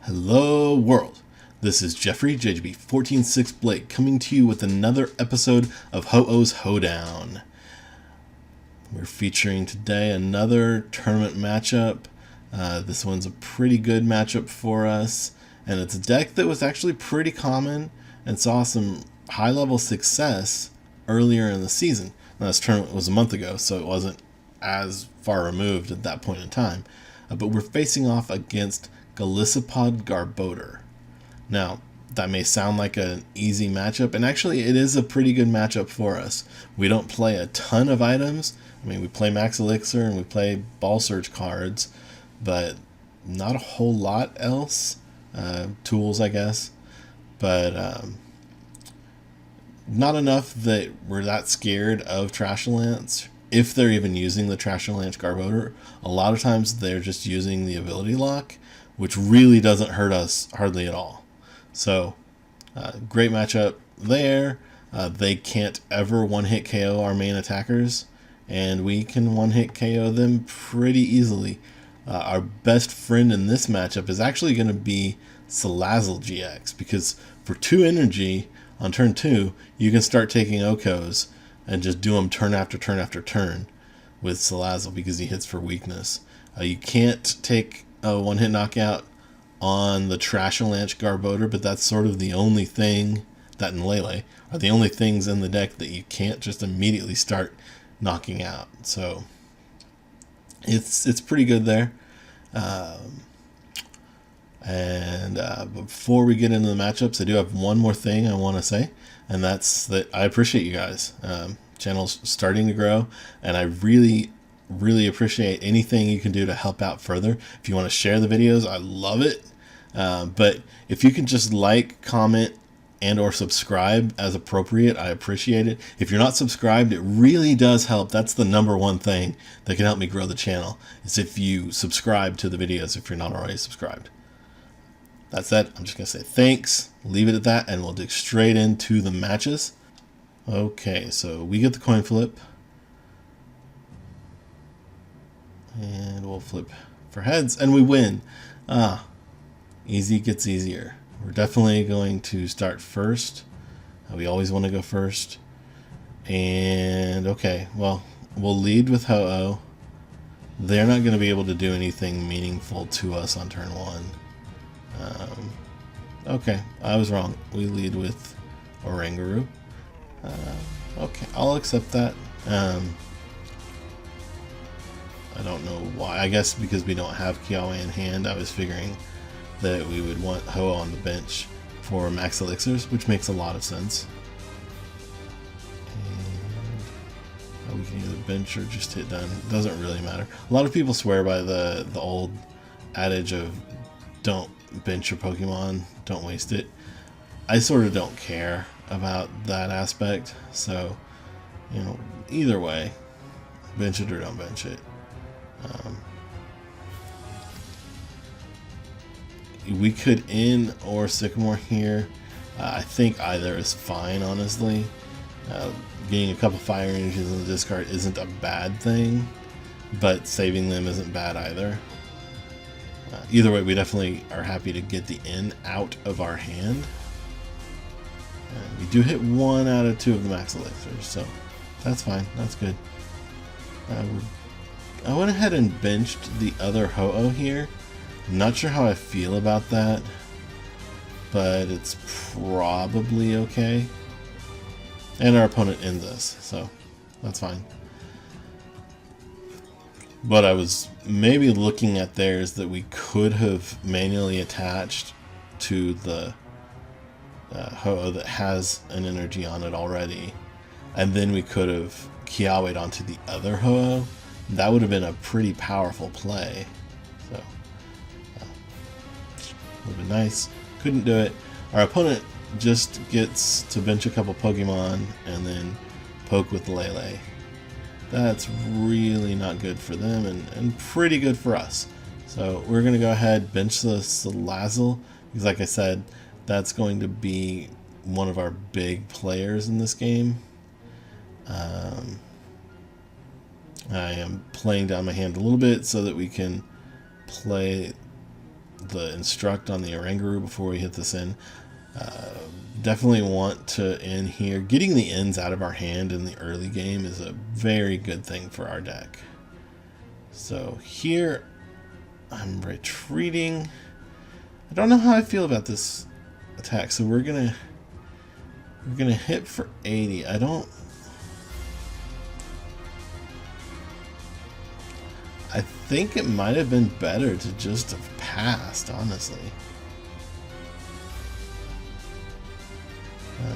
Hello world, this is Jeffrey JGB146 Blake coming to you with another episode of Ho-Oh's HoeDown. We're featuring today another tournament matchup. This one's a pretty good matchup for us, and it's a deck that was actually pretty common and saw some high level success earlier in the season. Now, this tournament was a month ago, so it wasn't as far removed at that point in time, but we're facing off against Golisopod Garbodor. Now, that may sound like an easy matchup, and actually it is a pretty good matchup for us. We don't play a ton of items. I mean, we play Max Elixir and we play Ball Surge cards, but not a whole lot else. Tools, I guess, but not enough that we're that scared of Trashalance. If they're even using the Trashalance Garbodor, a lot of times they're just using the ability lock, which really doesn't hurt us hardly at all. So, great matchup there. They can't ever one-hit KO our main attackers, and we can one-hit KO them pretty easily. Our best friend in this matchup is actually going to be Salazzle-GX, because for 2 energy on turn 2, you can start taking Okos and just do them turn after turn after turn with Salazzle because he hits for weakness. You can't take a one-hit knockout on the Trashalance Garbodor, but that's sort of the only thing, that and Lele, are the only things in the deck that you can't just immediately start knocking out. So it's pretty good there. Before we get into the matchups, I do have one more thing I want to say, and that's that I appreciate you guys. Channel's starting to grow, and I really appreciate anything you can do to help out further. If you want to share the videos, I love it. But if you can just like, comment, and or subscribe as appropriate, I appreciate it. If you're not subscribed, it really does help. That's the #1 thing that can help me grow the channel, is if you subscribe to the videos if you're not already subscribed. That's it. I'm just going to say thanks, leave it at that, and we'll dig straight into the matches. Okay, so we get the coin flip. And we'll flip for heads, and we win. Easy gets easier. We're definitely going to start first. We always want to go first. And, okay, well, we'll lead with Ho-Oh. They're not going to be able to do anything meaningful to us on turn 1. Okay, I was wrong. We lead with Oranguru. Okay, I'll accept that. I don't know why. I guess because we don't have Kiawe in hand, I was figuring that we would want Ho-Oh on the bench for Max Elixirs, which makes a lot of sense. And we can either bench or just hit done. Doesn't really matter. A lot of people swear by the old adage of don't bench your Pokemon, don't waste it. I sort of don't care about that aspect, so, you know, either way, bench it or don't bench it. We could in or Sycamore here. I think either is fine, honestly. Getting a couple fire energies in the discard isn't a bad thing, but saving them isn't bad either. Either way, we definitely are happy to get the in out of our hand. We do hit 1 out of 2 of the Max Elixirs, so that's fine. That's good. I went ahead and benched the other Ho-Oh here. I'm not sure how I feel about that, but it's probably okay. And our opponent ends us, so that's fine. What I was maybe looking at there is that we could have manually attached to the Ho-Oh that has an energy on it already, and then we could have Kiawa'd onto the other Ho-Oh. That would have been a pretty powerful play. So, would have been nice. Couldn't do it. Our opponent just gets to bench a couple Pokemon and then poke with Lele. That's really not good for them and pretty good for us. So we're going to go ahead, bench the Salazzle, because like I said, that's going to be one of our big players in this game. I am playing down my hand a little bit so that we can play the instruct on the Oranguru before we hit this in. Definitely want to end here. Getting the ends out of our hand in the early game is a very good thing for our deck. So here I'm retreating. I don't know how I feel about this attack, so we're gonna hit for 80. I think it might have been better to just have passed, honestly.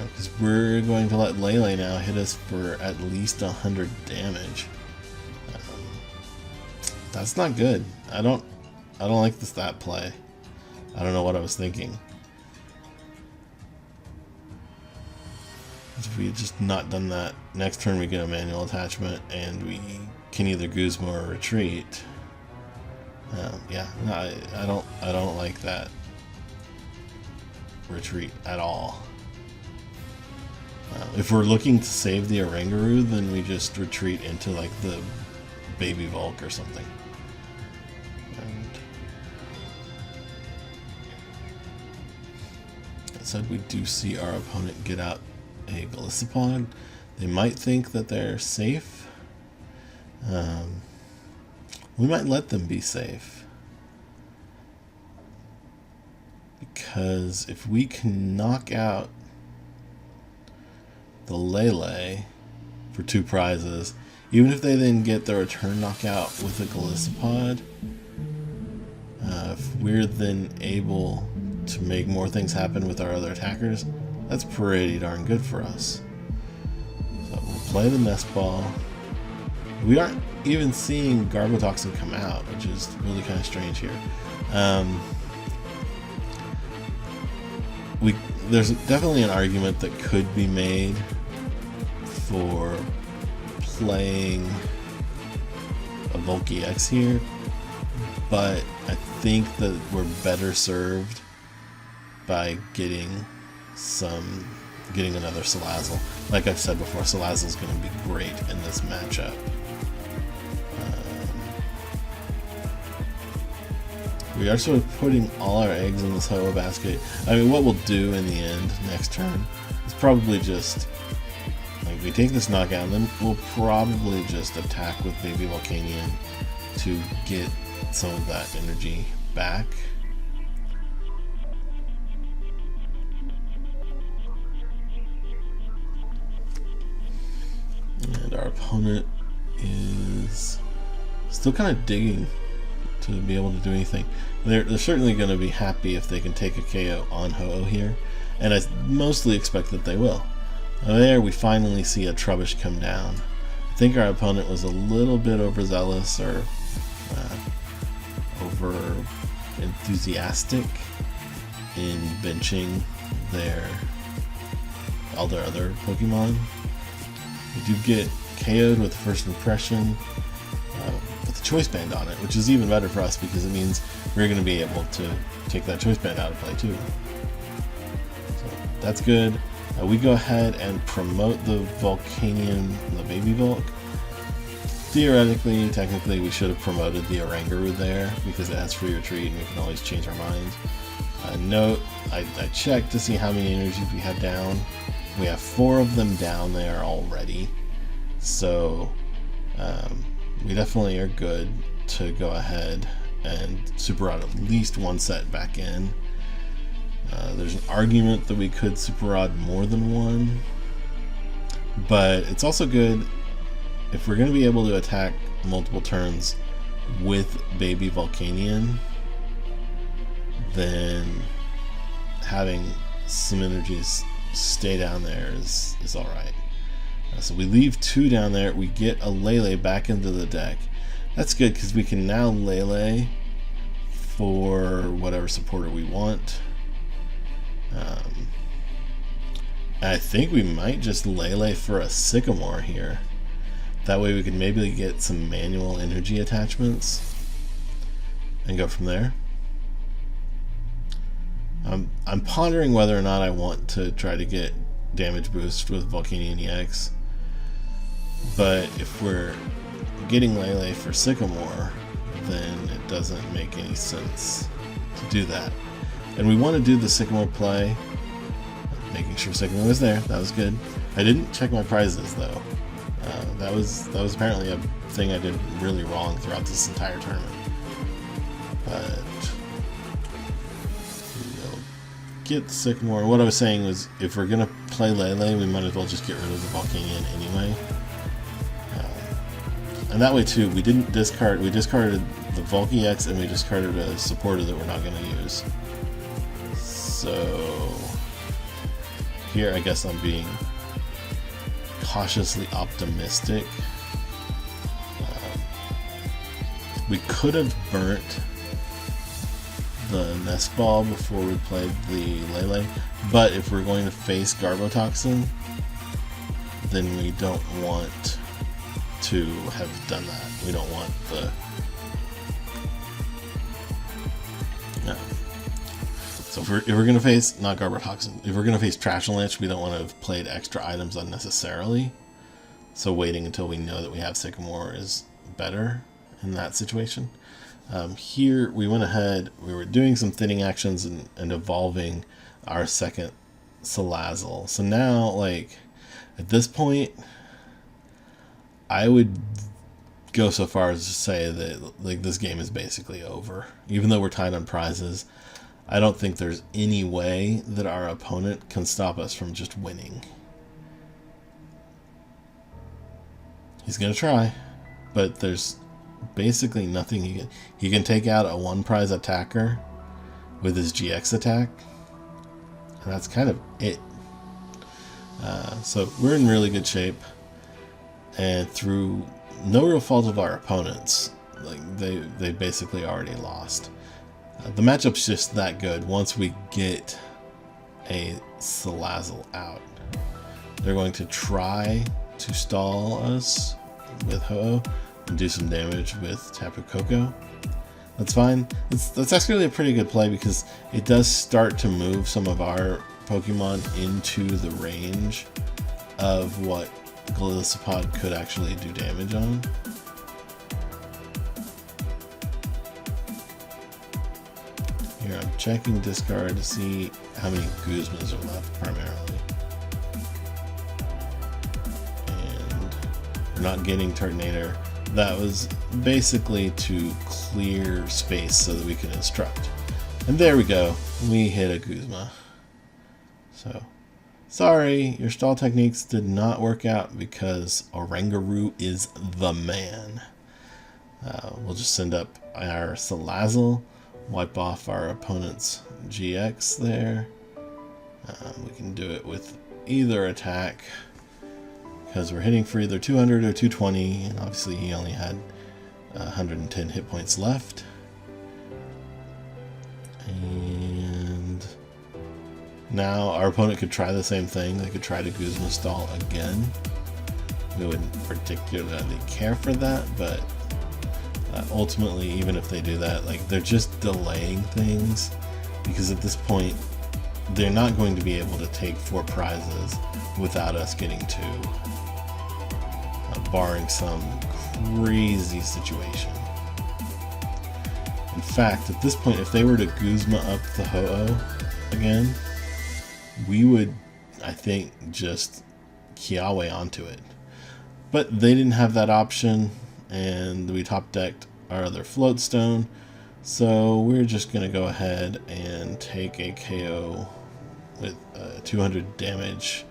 Because we're going to let Lele now hit us for at least 100 damage. That's not good. I don't like the stat play. I don't know what I was thinking. If we had just not done that, next turn we get a manual attachment and we can either Guzma or retreat. Yeah, no, I don't like that retreat at all. If we're looking to save the Oranguru, then we just retreat into like the baby Volk or something. And that said, we do see our opponent get out a Golisopod. They might think that they're safe. We might let them be safe. Because if we can knock out the Lele for 2 prizes, even if they then get the return knockout with a Golisopod, if we're then able to make more things happen with our other attackers, that's pretty darn good for us. So we'll play the Nest Ball. We aren't even seeing Garbotoxin come out, which is really kind of strange here. There's definitely an argument that could be made for playing a Volk-EX here, but I think that we're better served by getting another Salazzle. Like I've said before, Salazzle's going to be great in this matchup. We are sort of putting all our eggs in this Ho basket. I mean, what we'll do in the end next turn is probably just, like, we take this knockout and then we'll probably just attack with Baby Volcanion to get some of that energy back. And our opponent is still kind of digging to be able to do anything. They're certainly going to be happy if they can take a KO on Ho-Oh here, and I mostly expect that they will. There we finally see a Trubbish come down. I think our opponent was a little bit overzealous or over enthusiastic in benching all their other Pokemon. We do get KO'd with First Impression with the Choice Band on it, which is even better for us because it means we're going to be able to take that Choice Band out of play too. So that's good. We go ahead and promote the Volcanion, the Baby Volk. Theoretically, technically, we should have promoted the Oranguru there because it has free retreat and we can always change our minds. Note, I checked to see how many energies we had down. We have 4 of them down there already. So we definitely are good to go ahead and Super Rod at least 1 set back in. There's an argument that we could Super Rod more than 1, but it's also good if we're going to be able to attack multiple turns with Baby Volcanion, then having some energies stay down there is alright. So we leave 2 down there, we get a Lele back into the deck. That's good because we can now Lele for whatever supporter we want. I think we might just Lele for a Sycamore here. That way we can maybe get some manual energy attachments and go from there. I'm pondering whether or not I want to try to get damage boost with Volcanion-EX, but if we're getting Lele for Sycamore, then it doesn't make any sense to do that. And we want to do the Sycamore play, making sure Sycamore was there. That was good. I didn't check my prizes though. That was apparently a thing I did really wrong throughout this entire tournament. But we'll get the Sycamore. What I was saying was, if we're gonna play Lele, we might as well just get rid of the Volcanion anyway. And that way too, we didn't discard. We discarded the Volc-EX and we discarded a supporter that we're not going to use. So here, I guess I'm being cautiously optimistic. We could have burnt the Nest Ball before we played the Lele, but if we're going to face Garbotoxin, then we don't want to have done that. We don't want the So if we're gonna face not Garbotoxin, if we're gonna face Trashalanche, we don't want to have played extra items unnecessarily. So waiting until we know that we have Sycamore is better in that situation. Here we went ahead, we were doing some thinning actions and evolving our second Salazzle. So now, like, at this point, I would go so far as to say that, like, this game is basically over. Even though we're tied on prizes, I don't think there's any way that our opponent can stop us from just winning. He's gonna try, but there's basically nothing he can. He can take out a one prize attacker with his GX attack, and that's kind of it. So we're in really good shape, and through no real fault of our opponents, like they basically already lost. The matchup's just that good. Once we get a Salazzle out, they're going to try to stall us with Ho-Oh and do some damage with Tapu Koko. That's fine. That's actually a pretty good play because it does start to move some of our Pokemon into the range of what Golisopod could actually do damage on. Here I'm checking discard to see how many Guzmas are left primarily. And we're not getting Turtonator. That was basically to clear space so that we can instruct. And there we go. We hit a Guzma. So, sorry, your stall techniques did not work out because Oranguru is the man. We'll just send up our Salazzle, wipe off our opponent's GX there. We can do it with either attack because we're hitting for either 200 or 220, and obviously he only had 110 hit points left. And now our opponent could try the same thing. They could try to Guzma stall again. We wouldn't particularly care for that, but ultimately, even if they do that, like, they're just delaying things because at this point they're not going to be able to take 4 prizes without us getting 2, barring some crazy situation. In fact, at this point, if they were to Guzma up the Ho-Oh again, we would, I think, just Kiawe onto it. But they didn't have that option, and we top decked our other Float Stone, so we're just going to go ahead and take a KO with a 200 damage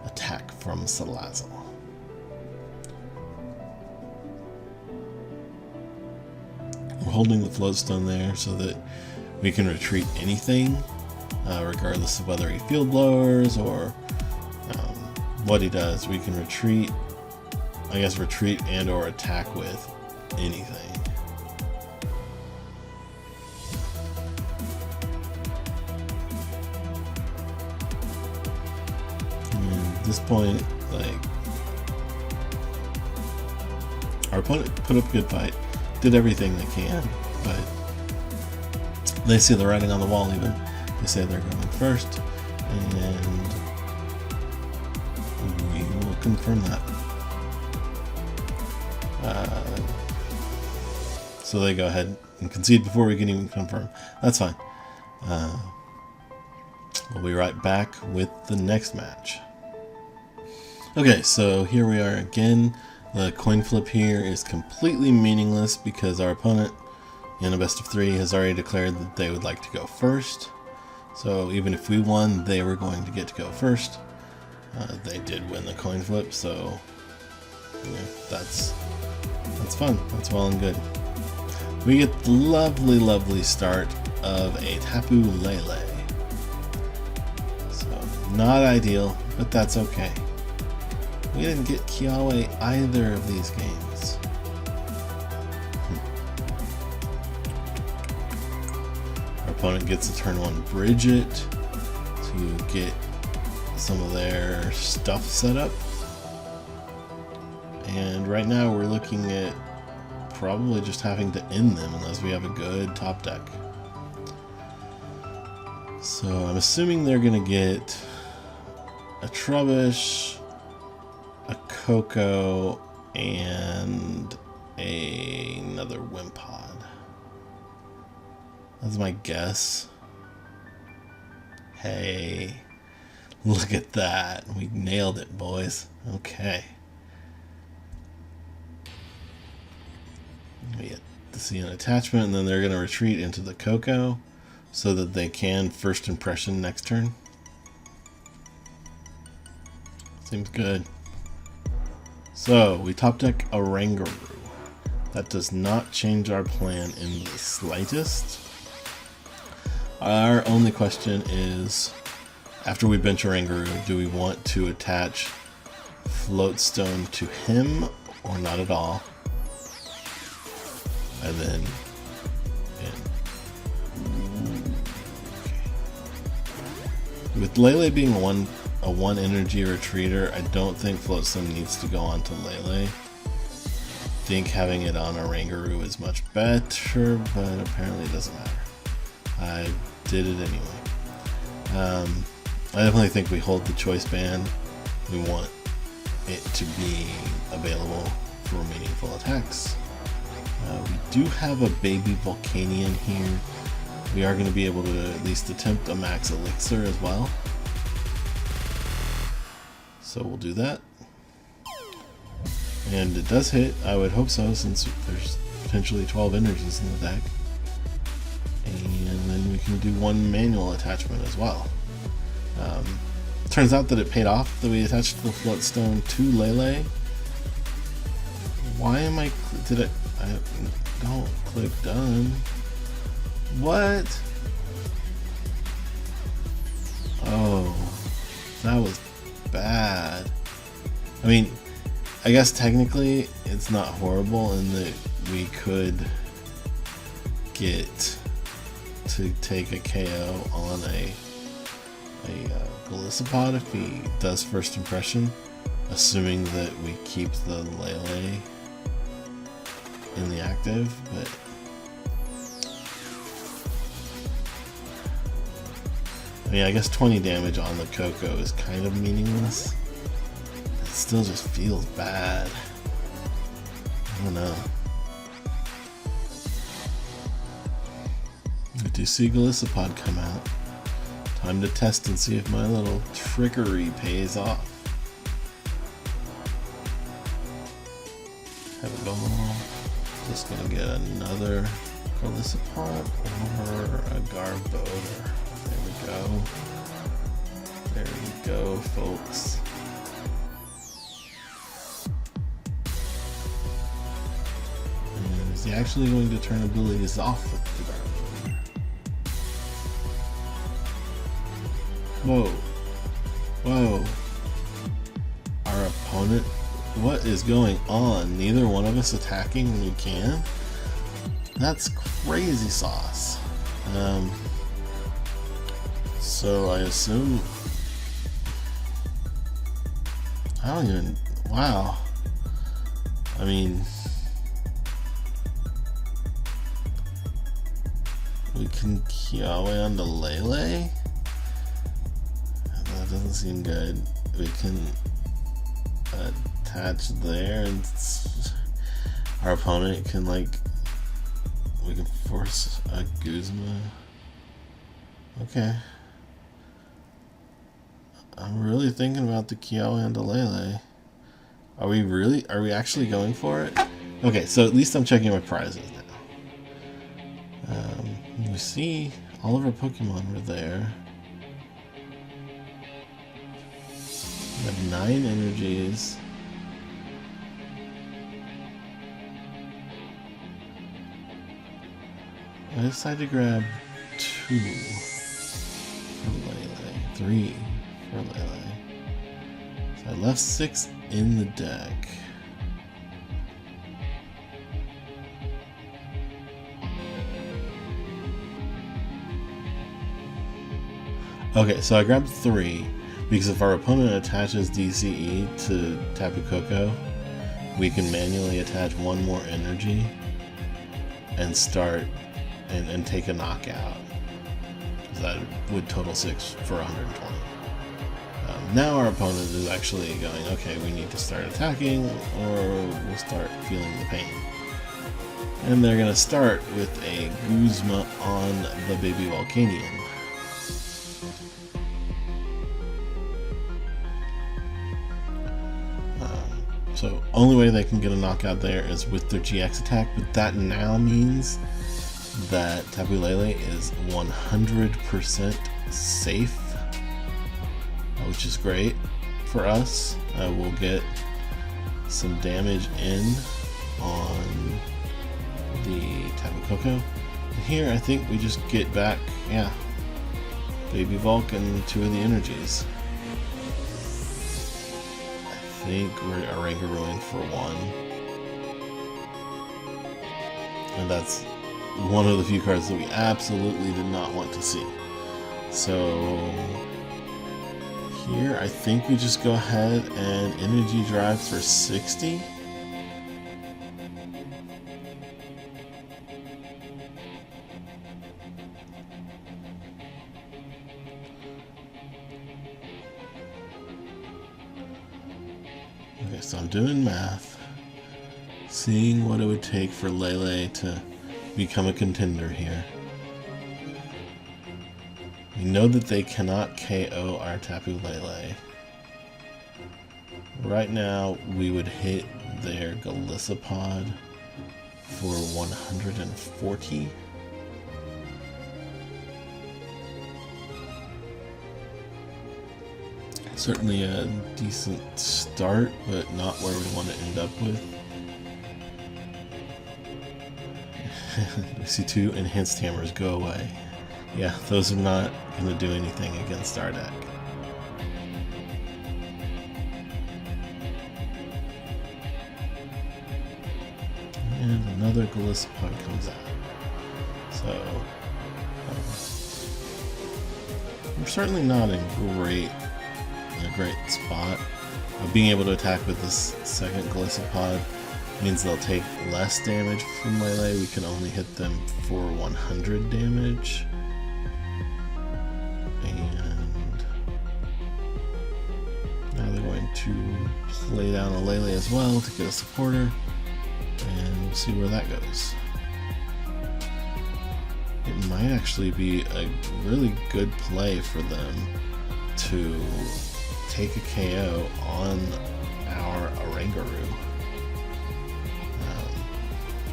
attack from Salazzle. We're holding the Float Stone there so that we can retreat anything, regardless of whether he field blowers or what he does. We can retreat, I guess, retreat and or attack with anything. And at this point, like, our opponent put up a good fight, did everything they can, but they see the writing on the wall even. They say they're going first, and we will confirm that. So they go ahead, and concede before we can even confirm. That's fine. We'll be right back with the next match. Okay, so here we are again. The coin flip here is completely meaningless because our opponent in a best of 3 has already declared that they would like to go first. So even if we won, they were going to get to go first. They did win the coin flip, so yeah, that's fun. That's well and good. We get the lovely, lovely start of a Tapu Lele. So not ideal, but that's okay. We didn't get Kiawe either of these games. Our opponent gets a turn 1 Bridget to get some of their stuff set up. And right now we're looking at probably just having to end them unless we have a good top deck. So I'm assuming they're going to get a Trubbish, a Coco, and another Wimpod. That's my guess. Hey, look at that. We nailed it, boys. Okay. We get to see an attachment, and then they're going to retreat into the Coco so that they can first impression next turn. Seems good. So, we top deck Oranguru. That does not change our plan in the slightest. Our only question is, after we bench Oranguru, do we want to attach Float Stone to him or not at all? And then, with Lele being a one energy retreater, I don't think Float Stone needs to go on to Lele. I think having it on Oranguru is much better, but apparently it doesn't matter. I did it anyway. I definitely think we hold the Choice Band. We want it to be available for meaningful attacks. We do have a baby Volcanion here. We are going to be able to at least attempt a Max Elixir as well. So we'll do that. And it does hit. I would hope so, since there's potentially 12 energies in the deck. And then we can do 1 manual attachment as well. Turns out that it paid off that we attached the Float Stone to Lele. Why am I... I don't click done. What? Oh, that was bad. I mean, I guess technically it's not horrible in that we could get to take a KO on a Golisopod if he does first impression, assuming that we keep the Lele in the active, but I mean, I guess 20 damage on the Coco is kind of meaningless. It still just feels bad. I don't know. We do see Golisopod come out. Time to test and see if my little trickery pays off. Have it go. Just gonna get another Golisopod or a Garbodor. There we go. There we go, folks. And is he actually going to turn abilities off with the Garbodor? Whoa. Whoa. Our opponent? What is going on? Neither one of us attacking when we can? That's crazy sauce. So I assume... I don't even... Wow. I mean... We can Kiawe onto Lele? That doesn't seem good. We can attach there and our opponent can, like... We can force a Guzma. Okay. I'm really thinking about the Kiawe and the Lele. Are we actually going for it? Okay, so at least I'm checking my prizes now. You see, all of our Pokemon were there. We have 9 energies. I decided to grab 2 for Lele, 3 for Lele. So I left 6 in the deck. Okay, so I grabbed 3 because if our opponent attaches DCE to Tapu Koko, we can manually attach 1 more energy and start and take a knockout. That would total 6 for 120. Now our opponent is actually going, okay, we need to start attacking or we'll start feeling the pain. And they're going to start with a Guzma on the baby Volcanion. So only way they can get a knockout there is with their GX attack, but that now means that Tapu Lele is 100% safe, which is great for us. We'll get some damage in on the Tapu Koko. And here I think we just get back, yeah, Baby Volk and 2 of the energies. I think we're Oranguru for 1. And that's one of the few cards that we absolutely did not want to see. So here I think we just go ahead and energy drive for 60. Okay, so I'm doing math, seeing what it would take for Lele to become a contender here. We know that they cannot KO our Tapu Lele. Right now, we would hit their Golisopod for 140. Certainly a decent start, but not where we want to end up with. I see 2 enhanced hammers go away. Yeah, those are not going to do anything against our deck. And another Golisopod comes out. So, we're certainly not in a great spot. Being able to attack with this second Golisopod means they'll take less damage from Lele. We can only hit them for 100 damage. And now they're going to play down a Lele as well to get a supporter. And we'll see where that goes. It might actually be a really good play for them to take a KO on our Oranguru.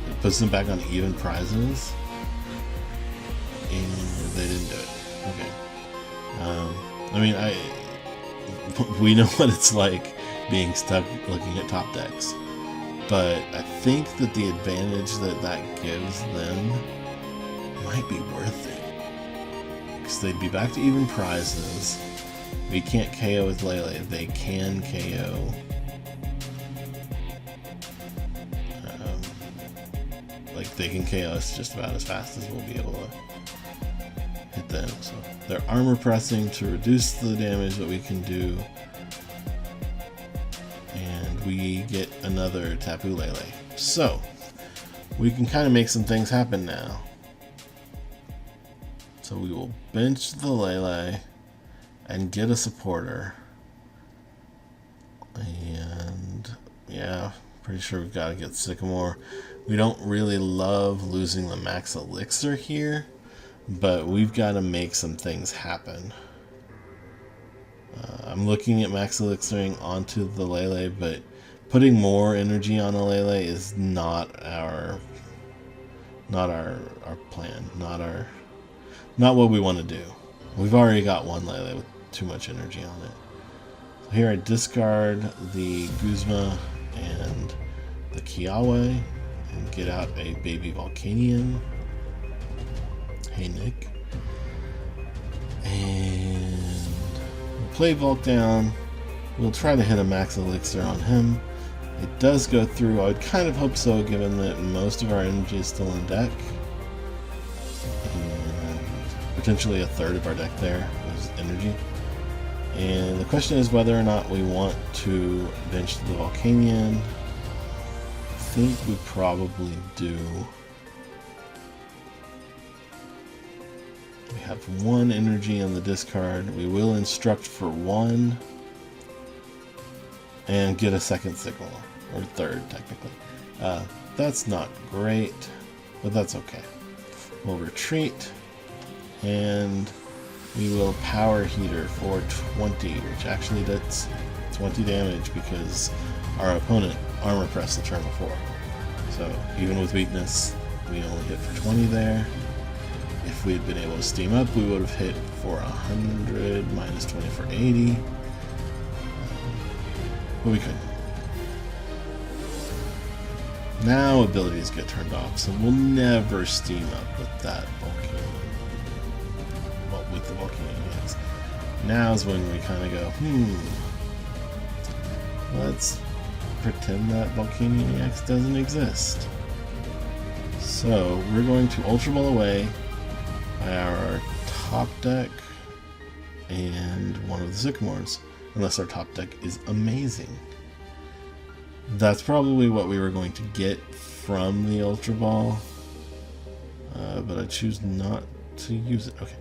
It puts them back on even prizes, and they didn't do it. Okay. I mean, we know what it's like being stuck looking at top decks, but I think that the advantage that gives them might be worth it, because they'd be back to even prizes. We can't KO with Lele. They can KO. Like, they can KO us just about as fast as we'll be able to hit them. So they're armor pressing to reduce the damage that we can do. And we get another Tapu Lele. So we can kind of make some things happen now. So we will bench the Lele and get a supporter. And yeah, pretty sure we've got to get Sycamore. We don't really love losing the Max Elixir here, but we've got to make some things happen. I'm looking at Max Elixiring onto the Lele, but putting more energy on a Lele is not our plan, not what we want to do. We've already got one Lele with too much energy on it. So here I discard the Guzma and the Kiawe and get out a baby Volcanion. Hey Nick. And we'll play Volk down. We'll try to hit a Max Elixir on him. It does go through. I would kind of hope so, given that most of our energy is still in deck. And potentially a third of our deck there is energy. And the question is whether or not we want to bench the Volcanion. I think we probably do. We have one energy on the discard. We will instruct for one and get a second signal, or third technically. That's not great, but that's okay. We'll retreat and we will power heater for 20, which actually does 20 damage because our opponent armor pressed the turn before. So even with weakness, we only hit for 20 there. If we had been able to steam up, we would have hit for 100, minus 20 for 80. But we couldn't. Now abilities get turned off, so we'll never steam up with that Volcanion. Well, with the Volcanion-EX. Now's when we kind of go, let's pretend that Volcanion-EX doesn't exist. So we're going to Ultra Ball away our top deck and one of the Sycamores, unless our top deck is amazing. That's probably what we were going to get from the Ultra Ball, but I choose not to use it. Okay,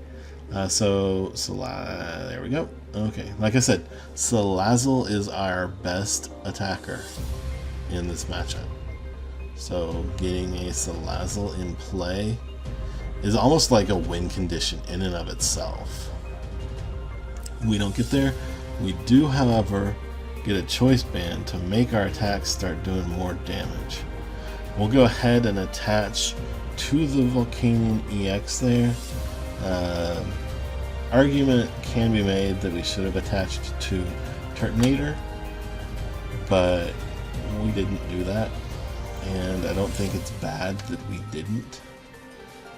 so there we go. Okay, like I said, Salazzle is our best attacker in this matchup. So getting a Salazzle in play is almost like a win condition in and of itself. We don't get there. We do, however, get a choice band to make our attacks start doing more damage. We'll go ahead and attach to the Volcanion-EX there. Argument can be made that we should have attached to Turtonator, but we didn't do that, and I don't think it's bad that we didn't.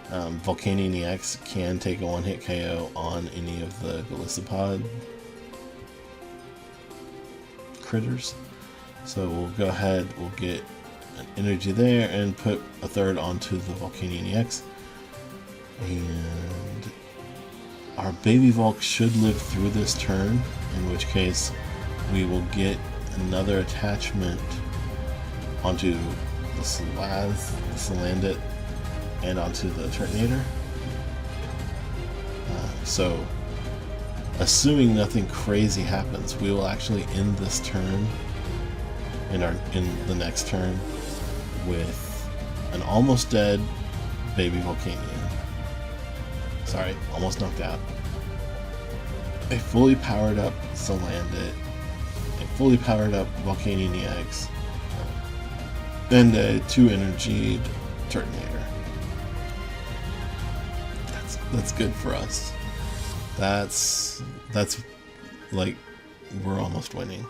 Volcanion-EX can take a one-hit KO on any of the Golisopod critters. So we'll go ahead, we'll get an energy there and put a third onto the Volcanion-EX. And our baby Volk should live through this turn, in which case we will get another attachment onto the Salandit and onto the Turtonator. So assuming nothing crazy happens, we will actually end this turn in the next turn with an almost dead baby Volcanion. Sorry, almost knocked out. A fully powered up Salandit, a fully powered up Volcanion-EX, and a 2-energied Turtonator. That's good for us. That's like, we're almost winning.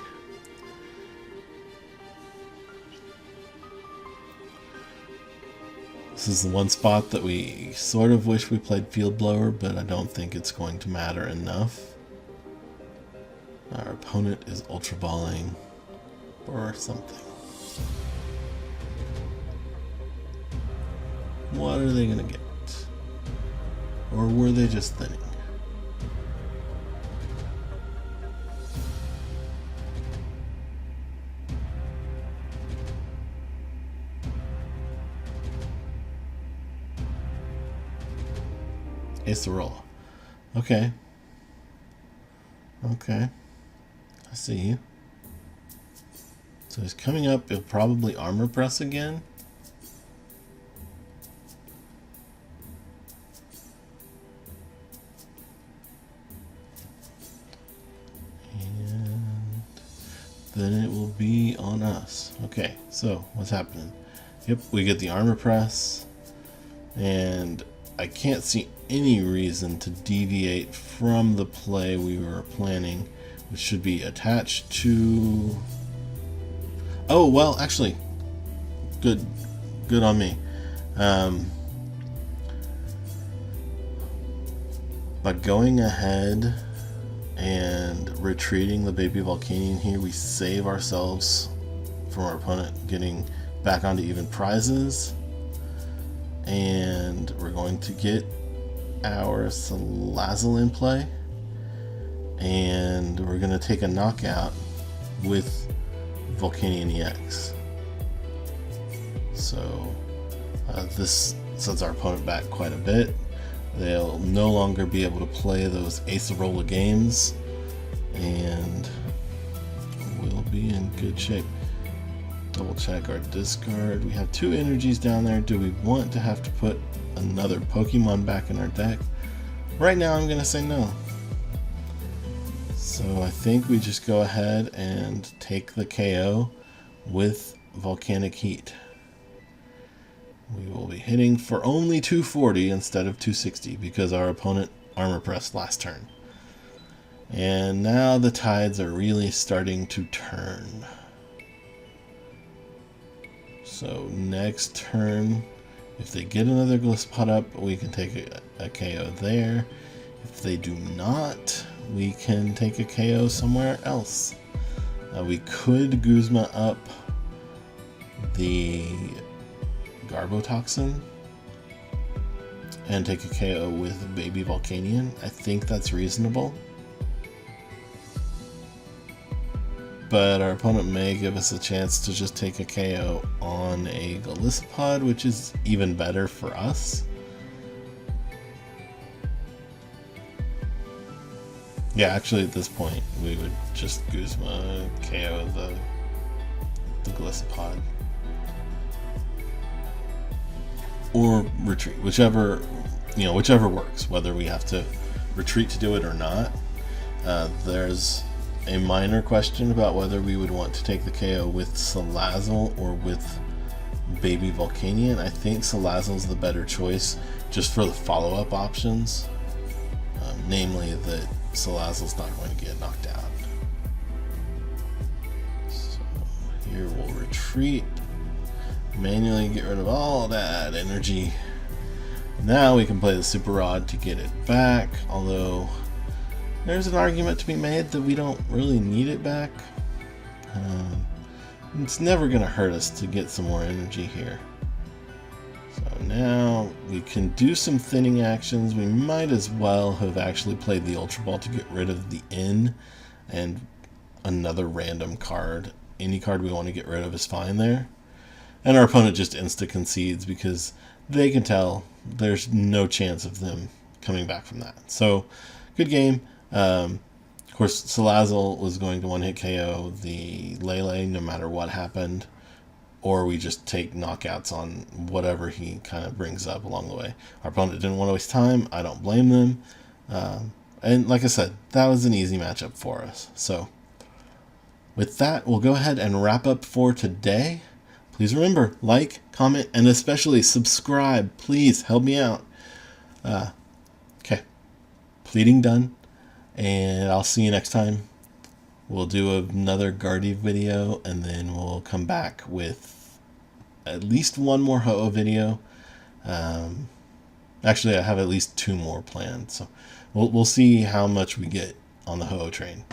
This is the one spot that we sort of wish we played Field Blower, but I don't think it's going to matter enough. Our opponent is Ultra Balling or something. What are they gonna get? Or were they just thinning? Ace to roll. Okay. Okay. I see you. So he's coming up. He'll probably armor press again. then it will be on us. Okay, so what's happening? Yep, we get the armor press, and I can't see any reason to deviate from the play we were planning, which should be attached to... Oh, well, actually, good on me. By going ahead and retreating the baby Volcanion here, we save ourselves from our opponent getting back onto even prizes, and we're going to get our Salazzle in play, and we're going to take a knockout with Volcanion-EX. So this sets our opponent back quite a bit. They'll no longer be able to play those Acerola games, and we'll be in good shape. Double check our discard. We have 2 energies down there. Do we want to have to put another Pokemon back in our deck? Right now I'm going to say no. So I think we just go ahead and take the KO with Volcanic Heat. We will be hitting for only 240 instead of 260 because our opponent armor pressed last turn. And now the tides are really starting to turn. So next turn, if they get another Glisspot up, we can take a KO there. If they do not, we can take a KO somewhere else. We could Guzma up the Garbotoxin and take a KO with Baby Volcanion. I think that's reasonable. But our opponent may give us a chance to just take a KO on a Glisspot, which is even better for us. Yeah, actually at this point we would just Guzma KO the Glisspot. Or retreat, whichever works, whether we have to retreat to do it or not. There's a minor question about whether we would want to take the KO with Salazzle or with Baby Volcanion. I think Salazzle's the better choice just for the follow-up options, namely that Salazzle's not going to get knocked out. So here we'll retreat, manually get rid of all that energy. Now we can play the Super Rod to get it back, although there's an argument to be made that we don't really need it back. It's never going to hurt us to get some more energy here. So now we can do some thinning actions. We might as well have actually played the Ultra Ball to get rid of the N and another random card. Any card we want to get rid of is fine there. And our opponent just insta-concedes because they can tell there's no chance of them coming back from that. So, good game. Of course, Salazzle was going to one-hit KO the Lele no matter what happened, or we just take knockouts on whatever he kind of brings up along the way. Our opponent didn't want to waste time. I don't blame them. And like I said, that was an easy matchup for us. So, with that, we'll go ahead and wrap up for today. Please remember, like, comment, and especially subscribe. Please help me out. Okay, pleading done. And I'll see you next time. We'll do another Guardy video, and then we'll come back with at least one more Ho-Oh video. Actually, I have at least 2 more planned, so we'll see how much we get on the Ho-Oh train.